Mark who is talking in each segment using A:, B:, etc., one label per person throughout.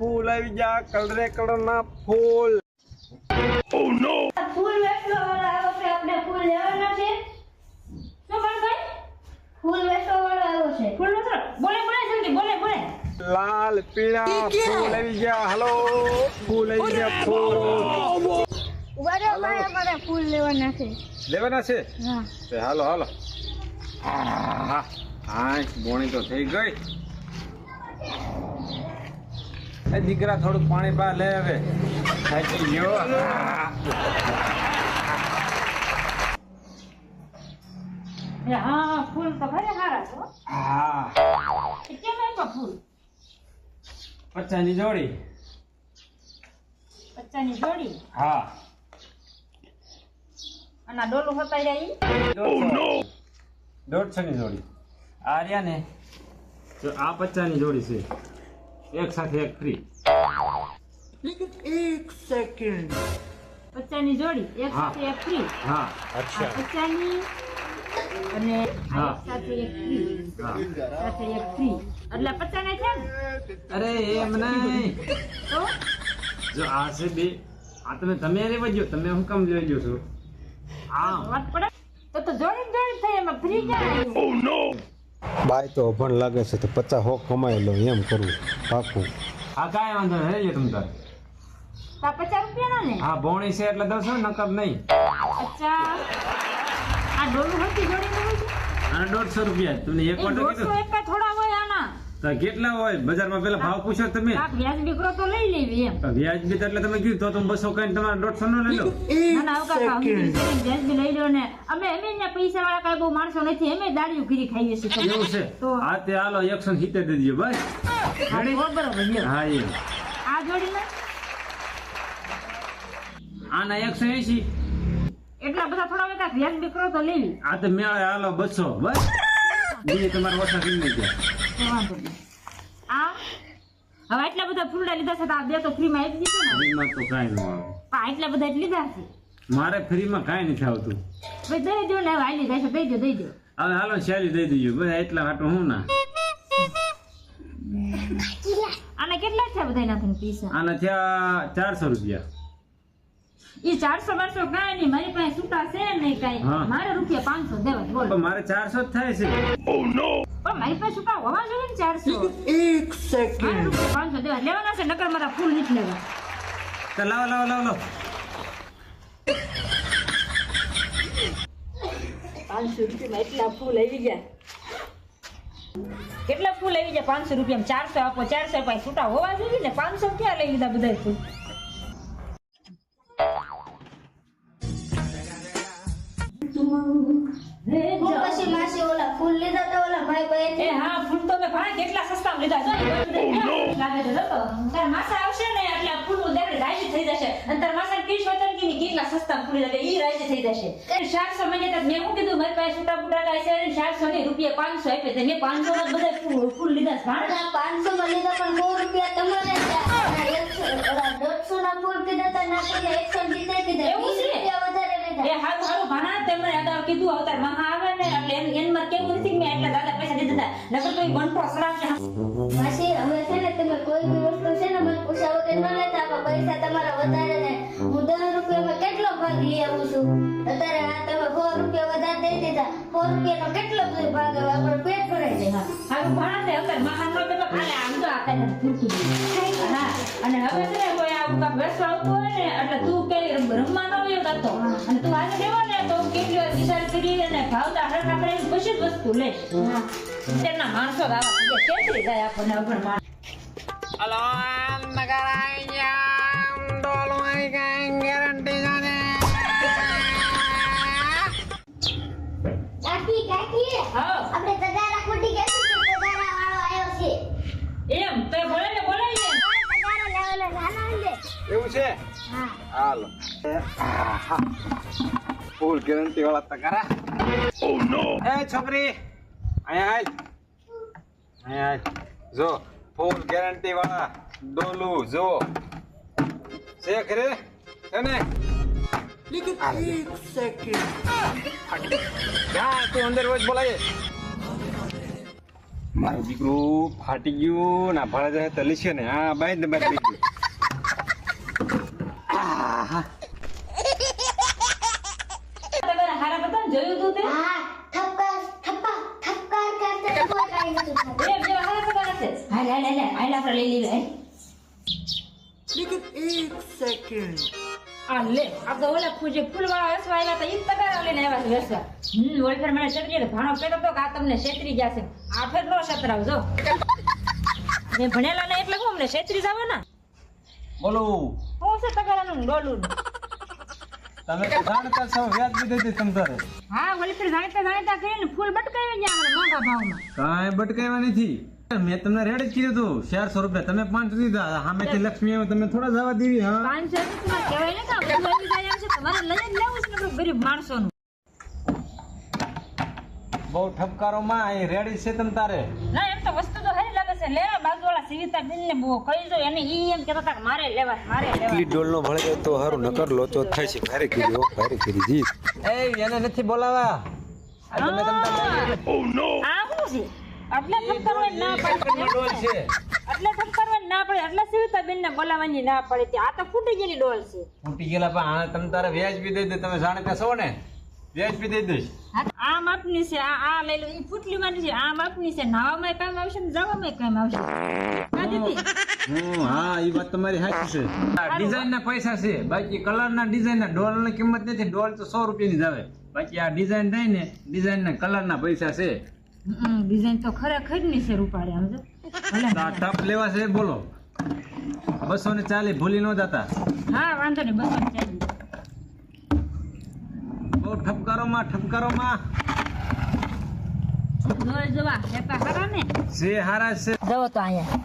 A: ફૂલ આવી ગયા, કલરે કલરના ફૂલ. ઓ નો,
B: ફૂલ વેચવા વાળા આવ્યો છે, આપણે ફૂલ લેવાના છે. શું ભાઈ ફૂલ વેચવા વાળો આવ્યો છે. ફૂલ વેચો, બોલે જલ્દી બોલે.
A: લાલ પીળા ફૂલ આવી ગયા. હાલો, ફૂલ આવી ગયા, ફૂલ.
B: ઉભા ભાઈ, અમારે ફૂલ લેવાના છે.
A: લેવાના છે?
B: હા.
A: તે હાલો. હા, બોણી તો થઈ ગઈ. એ દીકરા થોડું પાણી બહાર લે હવે. થાકી ગયો.
B: હા, ફૂલ તો ખરે સારા છો.
A: હા,
B: કેમ આપ્યા ફૂલ?
A: 50 ની જોડી.
B: 50 ની જોડી.
A: હા.
B: અને આ ડોલું હતા ઈ
A: 150 ની જોડી. આ રહ્યા ને, તો આ 50 ની જોડી છે. એક સાથે એક ફ્રી.
B: 50 ની જોડી, એક સાથે એક ફ્રી.
A: હા.
B: અચ્છા. 50 ની અને
A: હા.
B: એક સાથે એક ફ્રી. સાથે એક ફ્રી. એટલે 50 ના છે ને?
A: અરે એમ નહીં.
B: તો
A: જો આ છે બે, આ તમે લેવા ગયો, તમે હું કામ લેવા ગયો છો? આ
B: વાત પડે તો જોડી થઈ એમાં ફ્રી ક્યાં આવ્યું?
C: બાય તો અભણ લાગે છે તો 50 હોક કમાઈ લો એમ કરવું પાકું.
A: આ કાંઈ વાંધો નહીં, લઈ લો તમ તાર.
B: તો 50 રૂપિયાનો ને?
A: હા, બોણી છે એટલે દસો, નકર નહીં.
B: અચ્છા, આ ડોલું હતી જોડીનું હોય છે?
A: આના 150 રૂપિયા. તમને એક વાર તો
B: 150
A: કીધું.
B: એક થોડા હોય આના.
A: તો કેટલા હોય બજારમાં? પેલા ભાવ પૂછો તમે.
B: કાક વ્યાજબી કરો તો લઈ લેવી એમ.
A: તો વ્યાજબી તો એટલે તમે કીધું તો તમે 200 કઈ તમારે 150 નો લઈ લો.
B: ના ના, કાકા વ્યાજબી લઈ લો ને. અમે અહીંયા પૈસા વાળા કઈ બહુ માણસો નથી, અમે દાળિયું ઘીરી ખાઈએ છીએ.
A: એવું છે?
B: તો
A: હા, તે હાલો 170 દઈ દો બસ.
B: હા, તો બરોબર લ્યો.
A: હા, એ
B: આ જોડીના
A: આના 180.
B: એટલા બધા થોડા હોય, કાક વ્યાજબી કરો તો લેવી.
A: આ તો મેળે હાલો 200 બસ. બીજી તમારે ઓછા કરી નહીં ગયા.
B: તો વાંધો નહીં. આ હવે એટલા બધા ફૂલડા લીધા છે તો આ બે તો ફ્રીમાં આપી દીધો ને.
A: ફ્રીમાં તો કાંઈ ન આવે.
B: હા, એટલા બધા જ લીધા છે.
A: મારે ફ્રીમાં કાંઈ નથી આવતું.
B: ભાઈ દઈ દો ને, હવે હાલી જાય છે, દઈ દો.
A: હવે હાલો શેલી દઈ દઈએ બધા, એટલા હાટું હું ના.
B: આના કેટલા છે બધા નાખીને પૈસા?
A: આના થયા 400 રૂપિયા.
B: ઈ 400 કાંઈ નહીં, મારી પાસે છૂટા છે નહીં કાંઈ.
A: હા.
B: મારે રૂપિયા 500 દેવા છે, બોલો.
A: પણ મારે 400 જ થાય છે.
B: પણ મારી પાસે છૂટા હોવા જોઈએ ને 400. મારે રૂપિયા 500 દેવા લેવાના છે, નકર મારા ફૂલ નથી લેવા.
A: તો લાવો.
B: 500 રૂપિયામાં એટલા ફૂલ આવી ગયા. કેટલા ફૂલ આવી ગયા 500 રૂપિયામાં? 400 આપો, 400 રૂપિયા છૂટા હોવા જોઈએ ને. 500 ક્યાં લઈ લીધા બધા ફૂલ?
D: પછી માસી ઓલા ફૂલ લીધા તો ઓલા ભાઈ પાસે
B: એ હા, ફૂલ તો મેં ભાઈ કેટલા સસ્તા લીધા છે. લાગે છે તો તાર માસા આવશે ને એટલે આ ફૂલ ઉધારે રાજી થઈ જશે. અને તાર માસા કીશ વતન કી કેટલા સસ્તા ફૂલ લીધા ઈ રાજી થઈ જશે. 400 મહિને તક મેં હું કીધું મારી પાસે છૂટા ફૂટા કાય છે 400 ની રૂપિયા 500 આપે. તે મેં 500 માં બધા ફૂલ લીધા છે.
D: ના 500 માં લીધા પણ 100 રૂપિયા તમારે 150 ના ફૂલ કીધા તા ના કે 170 કીધા.
B: એવું છે?
D: 20 રૂપિયા વધારે લીધા.
B: એ હારું ભાણા તેમને અગાઉ કીધું અવતાર મહા આવે ને એટલે એન માં કેવું નથી કે મેં એટલા દાદા પૈસા દીધા હતા. નકર તો ઈ વનટો સરાશે.
D: માસી હવે છે ને તમે કોઈ બી વસ્તુ છે ને મને પૂછ્યા વગર ન લેતા. પણ પૈસા તમારા વધારે ને હું 10 રૂપિયામાં કેટલો ભાગ લઈ આવું છું. અત્યારે આ તમે 100 રૂપિયા વધારે દઈ દીધા. 100 રૂપિયાનો કેટલો બધો ભાગ આવે આપણો પેટ ભરાઈ જાય.
B: હારું ભાણા તે અવતાર મહા નો પેલો ખાલે આમ તો આતા ને ફૂટતું હા. અને હવે છે ને કોઈ આવું કામ બેસવા આવતું હોય ને એટલે તું કે રમવા ન હોય તો અને તું આજે દેવો ને તો કેટલી વાર વિચાર કરી અને ભાવતા હરખા કરીને પછી જ વસ્તુ લે. હા, તેના માણસો આવા કેટલી જાય આપણને અભણ માણસ.
A: હલો નગરાયા ડોલો આઈ ગઈ ગેરંટી જાને.
D: કાકી
B: હા
D: આપણે તગારા ખોટી ગયા છે. તગારા વાળો આવ્યો છે.
B: એમ તો બોલે ને બોલાય ને.
D: તગારા લેવાના નાના છે.
A: એવું છે?
D: હા.
A: હાલો. ફૂલ ગેરંટી વાળા તકારા. ઓ નો. એ છોકરી અહીંયા જો ફૂલ ગેરંટી વાળા ડોલું જો છે ખરે એને. લેકિન 1 સેકન્ડ તું અંદર રોજ બોલાય.
C: મારું દીકરું ફાટી ગયું ના ભાડે જાય તો લીશે ને હા બાઈ બાઈ થઈ ગયું
B: તમારા હારા બધા જોયું તું તે
D: હા થપ્પા કરતે કોઈ કાઈ નથી થતું.
B: એ જેવા હારા બધા છે હાલ હાલ હાલ હાલ આપણે લઈ લઈએ આ લે આ તો ઓલા ફૂજે ફૂલવાળા વેસવા આવ્યા હતા ઈ તગારા લઈને આવ્યા છે વેસવા ઓલી ફેર મને ચટકી ભાણો કહેતો તો કે આ તમને છેતરી જશે આ ફેર નો છતરાવજો મેં ભણેલા ને એટલે હું અમને છેતરી જાવ ને
A: બોલો
B: હું છે તગારાનું ડોલું
A: તમે તો જાણતા છો વ્યાજ બી દીધી તમ તારે
B: હા ઓલી ફેર જાણીતા કરીને ફૂલ બટકાવી ગયા મને મોંઘા ભાવમાં
A: કાંઈ ભટકાવ્યા નથી મેં તમને રેડ જ કીધું હતું 400 રૂપિયા તમે 500 દીધા સામેથી લક્ષ્મી આવે તમે થોડા જવા દેવી હા
B: 500 રૂપિયા કહેવાય ને કે બધું આવી જાય છે તમારે લઈ જ લેવું છે ને ગરીબ માણસોનું
A: બહુ ઠપકારો માં અહીં રેડી છે તમ તારે
B: ના એમ તો વસ્તુ તો સારી લાગે છે લે બાજુવાળા સીવિતા બેન ને બહુ કહી જો એને ઈ એમ કહેતા હતા કે મારે લેવા
C: એટલી ડોલનો ભળે જાય તો સારું નકર લોચો થાય છે ભારે કરી જીત
A: એને નથી બોલાવા આ તમે તમ તારે
B: આ શું છે એટલે ઠપકારવા ના પડે
A: ડોલ છે
B: એટલે ઠપકારવા ના પડે એટલે સીવિતા બેન ને બોલાવવાની ના પડે આ તો ફૂટી ગયેલી ડોલ છે
A: ફૂટી ગયેલા પણ આ તમ તારે વ્યાજ બી દઈ દે તમે જાણતા છો ને વ્યાજ બી દઈ દઈશ
B: આ માપની છે આ લઈ લો ઈ ફૂટલી માની છે આ માપની છે નાવામાં કામ આવશે ને જવામાં કામ આવશે કા દીદી
A: હા એ વાત તમારી સાચી છે ડિઝાઇન ના પૈસા છે બાકી કલર ના ડિઝાઇન ના ડોલ ની કિંમત નથી ડોલ તો 100 રૂપિયાની જ આવે બાકી આ ડિઝાઇન થાય ને ડિઝાઇન ના કલર ના પૈસા છે
B: ડિઝાઇન તો ખરેખર ની છે રૂપાળી સમજો
A: આ ટપ લેવા છે બોલો 240 ભૂલી ન જતા
B: હા વાંધો નહીં બસ ચાલી
A: બહુ ઠપકારો માં
B: જોઈ જોવા લેતા ખરા ને
A: છે હારા છે
B: જવો તો અહીંયા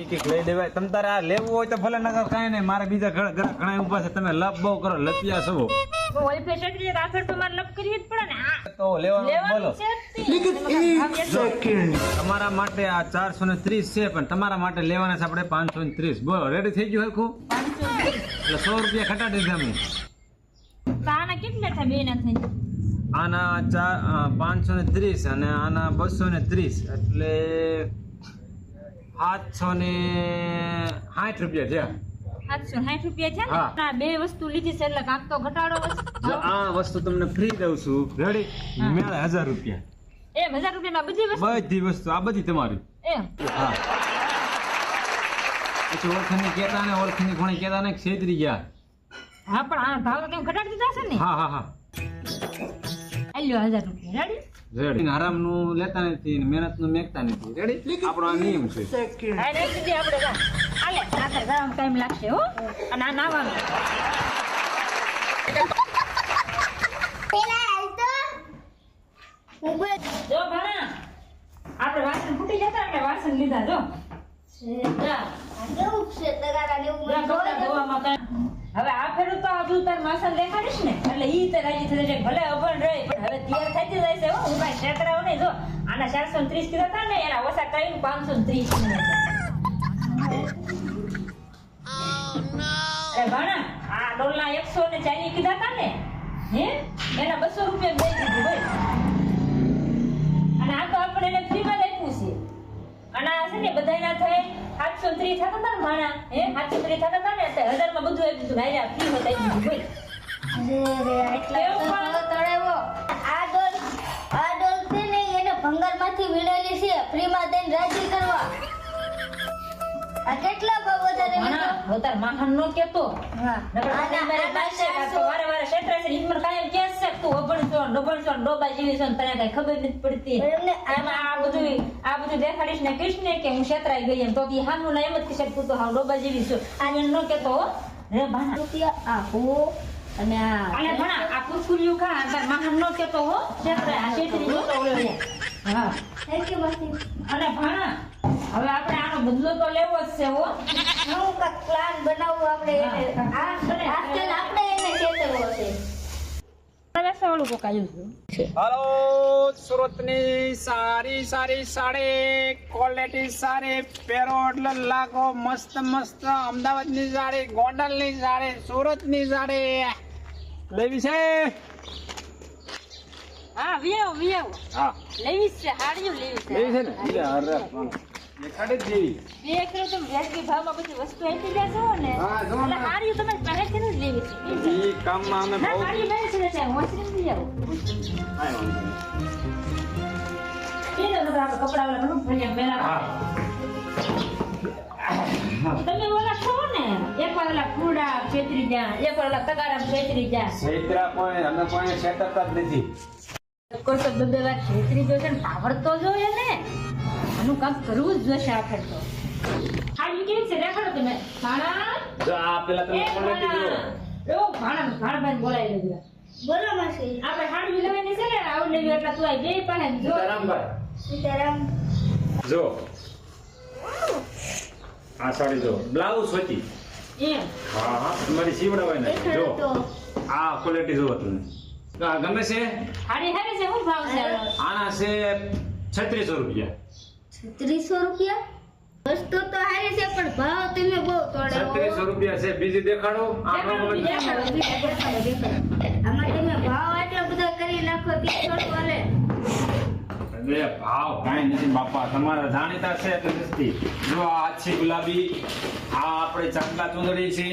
A: કઈક લઈ લેવાય તમ તારે આ લેવું હોય તો ભલે નગર કાંઈ નહીં મારે બીજા ઘણા ઉભા છે તમે લપ બહુ કરો લપિયા છો
B: ઓલી ફેસેટરી રાફેર તો મારે લપ કરવી જ પડે ને આ
A: તો લેવાનું બોલો
B: લેવાનું છે
A: તમારા માટે આ 430 છે પણ તમારા માટે લેવાના છે આપણે 530 બોલો રેડી થઈ ગયું હરખું એટલે 100 રૂપિયા ખટાડી દીધા અમે
B: તાના કેટલા થાય બે ના થઈ
A: આના 530 અને આના 230 એટલે 760 રૂપિયા થયા
B: 760 રૂપિયા છે
A: હા.
B: ને આ બે વસ્તુ લીધી છે એટલે કાંક તો ઘટાડો
A: જો આ વસ્તુ તમને ફ્રી દઉં છું રેડી મેળે 1000 રૂપિયા
B: એ 1000 રૂપિયામાં બધી વસ્તુ
A: બધી વસ્તુ આ બધી તમારી
B: એમ
A: હા પછી ઓળખણી કહેતા ને ઓળખણી ઘણી કહેતા ને છેતરી ગયા
B: હા પણ આ ભાવ તો કેમ ઘટાડી દીધા છે ને
A: હા હા હા
B: આલ્યો 1000 રૂપિયા રેડી
A: રેડી આરામ નું લેતા નથી મહેનત નું મેકતા નથી રેડી આપણો આ નિયમ છે
B: આ રેડી દે આપણે જા આલે રાતે જવામાં ટાઈમ લાગશે હો અને આ નાવાનું
D: પેલા હાલ તો હું બોલ
B: જો ભાણા આપણે વાસણ ફૂટી જતા એટલે વાસણ લીધા જો જા
D: આ કેવું છે તગારા જેવું
B: જા
D: મને
B: કપડાં
D: જોઈ
B: ધોવામાં કાંઈ. હવે આ ફેરું તો હજુ તાર વાસણ દેખાડીશ ને એટલે ઈ તે રાજી થઈ જાય ભલે અભણ રહે પણ હવે તૈયાર થઈ જાય છે હો હું કાંઈ છેતરાવ નહીં જો આના 430 કીધા હતા ને એના ઓછા કરીને 530 અરે ભાણા આ ડોલના 140 કીધા હતા ને હે એના 200 રૂપિયા દઈ દીધું ભાઈ અને આ તો આપણે એને ફ્રીમાં જ આપ્યું છે અને આ છે ને બધાયના થઈ 730 થતા હતા ને ભાણા હે 730 થતા હતા ને તે 1000 માં બધું આપી દીધું ભાઈ આ ફ્રી માં આપી દીધું ભાઈ
D: અરે આટલા
B: કેવું
D: તો
B: પણ?
D: તળેવો આ ડોલ છે ને એને ભંગારમાંથી વીણેલી છે ફ્રીમાં દઈને રાજી કરવા આ કેટલા ભાવ વધારે
B: ભાણા
D: લીધો
B: હવે તાર માખણ નો કેતો
D: હા
B: નકર મારે પાસે કાતો વારે વારે શેતરા છે ઈ મને કાયમ કહે છે કે તું અભણ છો ડબલ છો ડોબા જેવી છો ને તને કઈ ખબર નથી પડતી
D: એમને
B: આમાં આ બધું દેખાડીશ ને કહીશ ને કે હું શેતરાઈ ગઈ એમ તો ઈ હામું ના એમ જ કહેશે કે તું તો હાવ ડોબા જેવી છો આ એને નો કેતો હો રે ભાણા
D: રૂપિયા આપો અને
B: અને ભણા આ કુરકુરિયું ખા તાર માખણ નો કેતો હો શેતરા આ શેતરી જોતો ઓલો હા
D: થેન્ક યુ માસી
B: અને ભાણા હવે આપણે આનો બદલો તો લેવો જ છે હો
D: હું કાક પ્લાન બનાવું આપણે એને આપણે એને ચેતવવો છે
B: વાળું પકાયું છે
A: હાલો સુરતની સારી સાડી ક્વોલિટી સારી પહેરો એટલે લાગો મસ્ત અમદાવાદની સાડી ગોંડલની સાડી સુરતની સાડી લેવી છે
B: હા વિયાવ
A: હા
B: લેવી છે હાડિયું લેવી છે
A: એ છે ને ઈ અરે પણ દેખાડે જ જેવી.
B: બે કિલો તમે વ્યાજબી ભાવમાં બધી વસ્તુ આપી દેશો ને
A: હા, જો
B: એટલે
A: ને.
B: હાડિયું તમે પહેલેથી જ લેવી છે
A: ઈ કામમાં અમે
B: ના
A: બહુ
B: હાડિયું મેં છે હોંસરી વિયાવ
A: કાંઈ વાંધો નહીં.
B: એ તો આપણે કપડા વાળા ઘણું ફરિયા મેલા
A: હા
B: તમે ઓલા છો ને એક વાર ઓલા ફૂડા છેતરી જા એક વાર ઓલા તગારા છેતરી જા
A: છેતરા કોઈ અમે કોઈ છેતરતા જ નથી.
B: કોઈ તો બે વાર છેતરી જો છે ને પાવર તો જોઈએ ને આનું કામ કરવું જ જોશે આખર તો હાડી કેવી છે દેખાડો તમે ભાણા
A: જો આ પેલા તમે
B: એ
A: ક્વોલિટી જો.
B: ભાણા ઓ ભાણાભાઈ બોલાવી લેજો
D: બોલો માસી.
B: આપણે હાડી લેવાની છે ને આવું લેવી એટલે તું આ બે પાસે જો
A: સીતારામભાઈ
D: સીતારામ.
A: જો આ સાડી જો બ્લાઉઝ હતી.
B: એમ
A: હા તમારી સીવડાવાય ને જો
D: દેખાડો તો.
A: આ ક્વોલિટી જો તમે આ ગમે છે.
B: હાડી હારી છે શું ભાવ છે આનો?
A: આના છે 3600 રૂપિયા.
D: 3600 રૂપિયા? વસ્તુ તો હારી છે પણ ભાવ તમે બહુ તોડે હો.
A: 3600 રૂપિયા છે. બીજી દેખાડો. આ
B: દેખાડો,
A: પ્રમાણે
B: દેખાડો.
D: આમાં તમે ભાવ આટલા બધા કરી નાખો તીખોટ વાલે.
A: અરે ભાવ કાંઈ નથી બાપા, તમારા જાણીતા છે એટલે નથી. જો આ આછી ગુલાબી, આ આપણે ચાંદલા ચૂંદડી છે.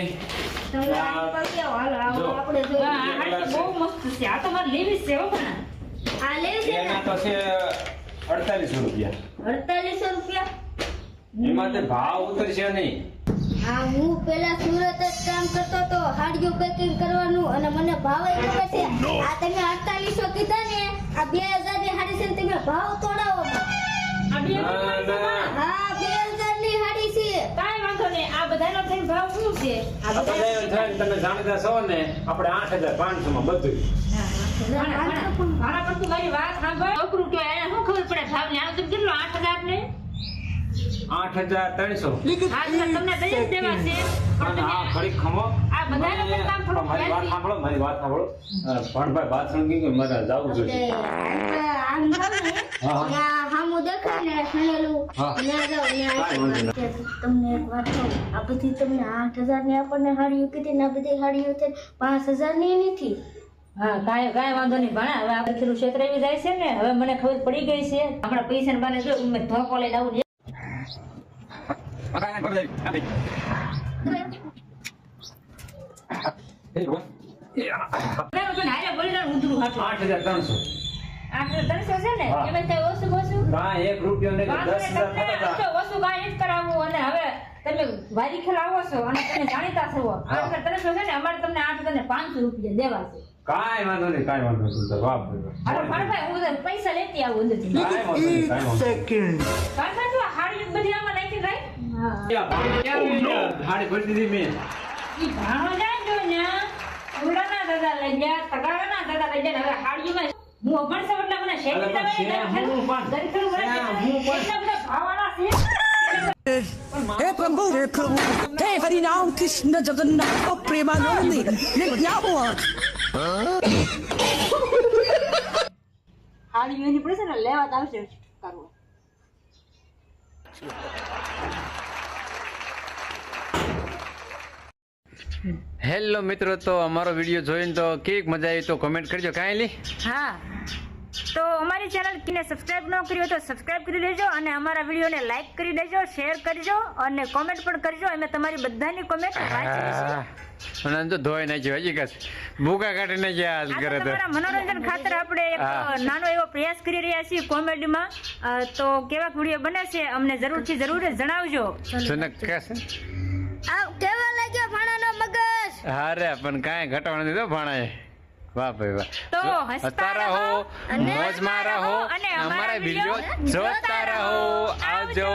D: તમે આ પર કેવો હાલો આવો
A: જો.
D: આપણે
B: હા,
D: જોઈએ.
B: આ હાડી તો બહુ મસ્ત છે આ તો મારે લેવી જ છે હો પણ
D: આ લેવી છે
A: એના
D: ને
A: તો છે 4800 રૂપિયા.
D: 4800 રૂપિયા.
A: એમાં તે ભાવ ઉતરશે નહીં.
D: હા, હું પેલા સુરત જ કામ કરતો તો હાડીઓ પેકિંગ કરવાનું અને મને ભાવ એ ખબર છે. આ તમે 4800 કીધા ને આ 2000 ની હાડી છે ને તમે ભાવ તોડાવો.
B: આ બે રૂપિયાની છે પણ.
D: હા 2000 ની હાડી છે.
B: કાંઈ વાંધો નહીં આ બધાનો થઈને ભાવ શું છે આ
A: આ બધા
B: બધા
A: એમ થાય ને તમે જાણીતા છો ને, આપણે 8500 માં બધું.
B: મારા પર તું મારી વાત સાંભળ છોકરું કે એને શું ખબર પડે ભાવ ને આનો તો કેટલો 8000 ને
A: 8300.
B: હા તો તમને દઈ જ દેવા છે પણ
A: અને
B: તમે
A: આ ઘડીક ખમો.
B: બધાનો પણ કામ થોડું
A: મારી વાત સાંભળો, મારી વાત સાંભળો. ભણભાઈ બાથરૂમ કે મારે જાવું જોઈએ.
D: આમ જાવ ને
A: હા.
D: ત્યાં હામું દેખાય ને ખણેલું
A: હા.
D: ત્યાં જાવ
A: કાંઈ વાંધો
D: ત્યાં તમને એક વાત કહું, આ બધી તમને 8000 ની આપણને હાડીઓ કીધી ને આ બધી હાડીઓ છે 5000 ની નથી.
B: હા કાંઈ વાંધો નહીં ભણા હવે આ બધું ક્ષેત્રે જાય છે ને હવે મને ખબર પડી ગઈ છે હમણાં પૈસા બાને જો મેં ધોકો લઈને આવું હારે બોલી ના ઊંધું હાટું
A: 8300.
B: 8300 છે ને
A: હા.
B: એમાં કઈ ઓછું ઓછું
A: કાંઈ 1 રૂપિયો નહીં,
B: વાંધો
A: 10,000
B: નહીં, તમને
A: થતા હતા.
B: આટલું ઓછું કાંઈ જ કરાવવું અને હવે તમે વારી ખેલાવો છો અને તમે જાણીતા છો 8300 છે ને અમારે તમને 8500 રૂપિયા દેવા છે
A: કાંઈ વાંધો નહીં, કાંઈ વાંધો નહીં. તો વાહ ભાઈ વાહ.
B: અરે ભણભાઈ હું તો પૈસા લેતી આવું અંદરથી
A: કાંઈ વાંધો નહીં, કાંઈ વાંધો નહીં.
B: ભણભાઈ તું આ હાડી બધી આમાં નાખી ભાઈ
D: હા.
A: યા, ભાઈ ક્યાં લઈ ગયા? હાડી ભરી દીધી મેં.
B: ઈ ભાણો જાય જો ને ઉડાના દાદા લઈ ગયા તગારાના દાદા લઈ ગયા હવે હાડીમાં હું અભણ છું એટલે મને શેક
A: અરે પણ શ્યામ, હું પણ. શ્યામ, હું પણ.
B: એટલા બધા ભાવાના છે
E: हे प्रभु हे हरिनाम कृष्ण जगन्नाथ प्रेमानंदी ये क्या हुआ
B: હાડી એની પડે છે ને લેવા જ આવશે કરવો
F: હેલો મિત્રો, તો અમારો વિડીયો જોઈને તો કેવી મજા આવી તો કમેન્ટ કરજો. કાંઈ લી
B: હા તો અમારી ચેનલ ને સબસ્ક્રાઇબ ન કરી હોય તો સબસ્ક્રાઇબ કરી દેજો અને અમારા વિડીયોને લાઈક કરી દેજો, શેર કરજો અને કોમેન્ટ પણ કરજો. અમે તમારી બધાની કોમેન્ટ વાંચીશું.
F: અને તો ધોઈ નાખ્યો હજી કસ ભૂકા કાઢી નાખ્યા આજ
B: આ
F: કરે
B: તો
F: તો.
B: તમારા મનોરંજન ખાતર આપણે એક
F: હા.
B: નાનો એવો પ્રયાસ કરી રહ્યા છીએ કોમેડીમાં. તો કેવા વિડીયો બને છે અમને જરૂર જણાવજો.
F: સુનક કહેશે
D: આ કેવા લાગ્યો ભાણાનો મગજ?
F: અરે પણ કાંઈ ઘટાડવાનું નથી ભાણાએ. વાહ ભાઈ વાહ.
B: તો
F: હસતા રહો,
B: અને
F: મોજમાં રહો
B: અને
F: અમારા વિડીયો જોતા રહો. આવજો.